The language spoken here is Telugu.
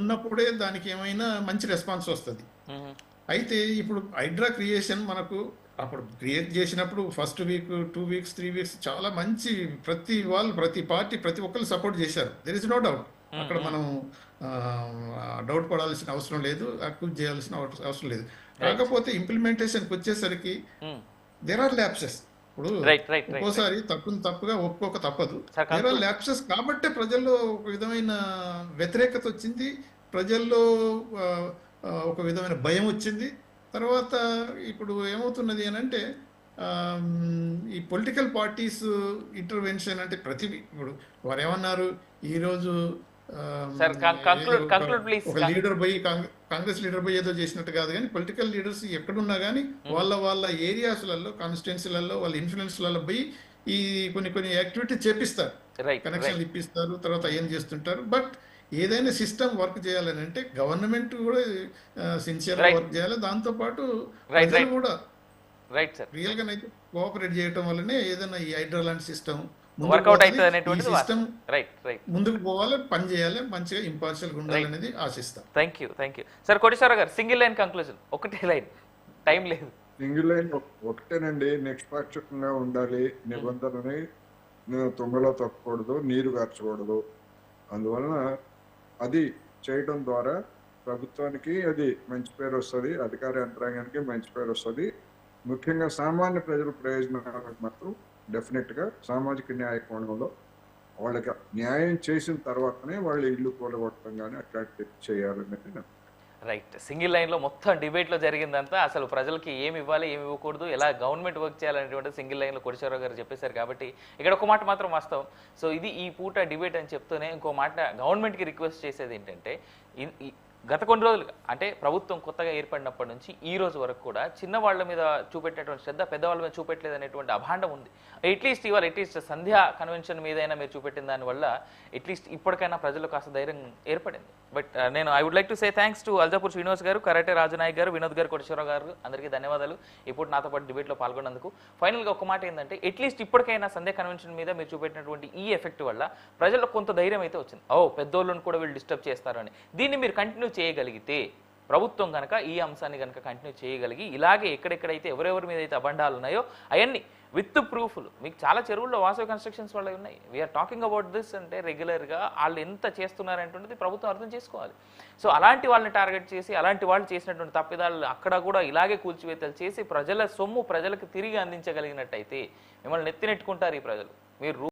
ఉన్నప్పుడే దానికి ఏమైనా మంచి రెస్పాన్స్ వస్తుంది. అయితే ఇప్పుడు హైడ్రా క్రియేషన్ మనకు అప్పుడు క్రియేట్ చేసినప్పుడు ఫస్ట్ వీక్ 2 వీక్స్ 3 వీక్స్ చాలా మంచి ప్రతి వాళ్ళు ప్రతి పార్టీ ప్రతి ఒక్కరు సపోర్ట్ చేశారు. There is no doubt. అక్కడ మనం డౌట్ పడాల్సిన అవసరం లేదు, అక్యూజ్ చేయాల్సిన అవసరం లేదు. కాకపోతే ఇంప్లిమెంటేషన్కి వచ్చేసరికి దేర్ ఆర్ ల్యాప్సెస్. ఇప్పుడు ఒక్కోసారి తప్పుగా ఒప్పుకోక తప్పదు. దేర్ ఆర్ ల్యాప్సెస్ కాబట్టే ప్రజల్లో ఒక విధమైన వ్యతిరేకత వచ్చింది, ప్రజల్లో ఒక విధమైన భయం వచ్చింది. తర్వాత ఇప్పుడు ఏమవుతున్నది అని అంటే ఈ పొలిటికల్ పార్టీస్ ఇంటర్వెన్షన్ అంటే ఇప్పుడు వారు ఏమన్నారు, ఈరోజు ఒక లీడర్ పోయి కాంగ్రెస్ లీడర్ పోయి ఏదో చేసినట్టు కాదు, కానీ పొలిటికల్ లీడర్స్ ఎక్కడున్నా కానీ వాళ్ళ ఏరియాస్లలో కాన్స్టిట్యున్సీలలో వాళ్ళ ఇన్ఫ్లుయెన్స్లలో పోయి ఈ కొన్ని యాక్టివిటీ చేపిస్తారు, కనెక్షన్లు ఇప్పిస్తారు, తర్వాత ఏం చేస్తుంటారు. బట్ ఏదైనా సిస్టమ్ వర్క్ చేయాలని అంటే గవర్నమెంట్ కూడా సిన్సియర్ వర్క్ చేయాలి, దాంతో పాటు ప్రజలు కూడా రియల్ గా అయితే కోఆపరేట్ చేయడం వల్లనే ఏదైనా ఈ హైడ్రా లాంటి సిస్టమ్ సిస్టమ్ ముందుకు పోవాలి, పని చేయాలి, మంచిగా ఇంపార్షియల్ గా ఉండాలనేది ఆశిస్తాం. Thank you sir. కోటేశ్వరరావు గారు, సింగిల్ లైన్ కంక్లూజన్, ఒకటే లైన్, టైం లేదు. సింగిల్ లైన్ ఒకటేనండి, నిష్పాక్షికంగా ఉండాలి, నిబంధనని తుంగలో తొక్కకూడదు, నీరు గార్చకూడదు. అందువలన అది చేయడం ద్వారా ప్రభుత్వానికి అది మంచి పేరు వస్తుంది, అధికార యంత్రాంగానికి మంచి పేరు వస్తుంది. ముఖ్యంగా సామాన్య ప్రజల ప్రయోజనాలకు మాత్రం డెఫినెట్గా సామాజిక న్యాయ కోణంలో వాళ్ళకి న్యాయం చేసిన తర్వాతనే వాళ్ళు ఇల్లు కూలగొట్టడం కానీ అట్లాంటి చేయాలనేది. రైట్. సింగిల్ లైన్లో మొత్తం డిబేట్లో జరిగిందంతా అసలు ప్రజలకి ఏమి ఇవ్వాలి, ఏమి ఇవ్వకూడదు, ఎలా గవర్నమెంట్ వర్క్ చేయాలనేటువంటి సింగిల్ లైన్లో కోటేశ్వరరావు గారు చెప్పేశారు. కాబట్టి ఇక్కడ ఒక మాట మాత్రం వాస్తవం. సో ఇది ఈ పూట డిబేట్ అని చెప్తూనే ఇంకో మాట గవర్నమెంట్కి రిక్వెస్ట్ చేసేది ఏంటంటే, గత కొన్ని రోజులుగా అంటే ప్రభుత్వం కొత్తగా ఏర్పడినప్పటి నుంచి ఈ రోజు వరకు కూడా చిన్నవాళ్ల మీద చూపెట్టేటువంటి శ్రద్ధ పెద్దవాళ్ళ మీద చూపెట్టలేదు అనేటువంటి అభాండం ఉంది. అట్లీస్ట్ ఇవాళ సంధ్యా కన్వెన్షన్ మీదైనా మీరు చూపెట్టిన దానివల్ల అట్లీస్ట్ ఇప్పటికైనా ప్రజలకు కాస్త ధైర్యం ఏర్పడింది. బట్ నేను I would like to say thanks to Aljapur Srinivas garu, karate Rajanayak గారు, వినోద్ గారు, కోటేశ్వరరావు గారు, అందరికీ ధన్యవాదాలు ఇప్పుడు నాతో పాటు డిబేట్లో పాల్గొన్నందుకు. ఫైనల్గా ఒక మాట ఏంటంటే, అట్లీస్ట్ ఇప్పటికైనా సంధ్యా కన్వెన్షన్ మీద మీరు చూపెట్టినటువంటి ఈ ఎఫెక్ట్ వల్ల ప్రజల్లో కొంత ధైర్యం అయితే వచ్చింది. పెద్దోళ్ళని కూడా వీళ్ళు డిస్టర్బ్ చేస్తారని. దీన్ని మీరు కంటిన్యూ చేయగలిగితే, ప్రభుత్వం కనుక ఈ అంశాన్ని కనుక కంటిన్యూ చేయగలిగి ఇలాగే ఎక్కడెక్కడైతే ఎవరెవరి మీద అయితే అబండాలు ఉన్నాయో అవన్నీ విత్ ప్రూఫ్లు, మీకు చాలా చెరువుల్లో వాసవి కన్స్ట్రక్షన్స్ వాళ్ళు ఉన్నాయి. వీఆర్ టాకింగ్ అబౌట్ దిస్ అంటే రెగ్యులర్గా వాళ్ళు ఎంత చేస్తున్నారంటున్నది ప్రభుత్వం అర్థం చేసుకోవాలి. సో అలాంటి వాళ్ళని టార్గెట్ చేసి అలాంటి వాళ్ళు చేసినటువంటి తప్పిదాలు అక్కడ కూడా ఇలాగే కూల్చివేతలు చేసి ప్రజల సొమ్ము ప్రజలకు తిరిగి అందించగలిగినట్టయితే మిమ్మల్ని నెత్తినెట్టుకుంటారు ఈ ప్రజలు. మీరు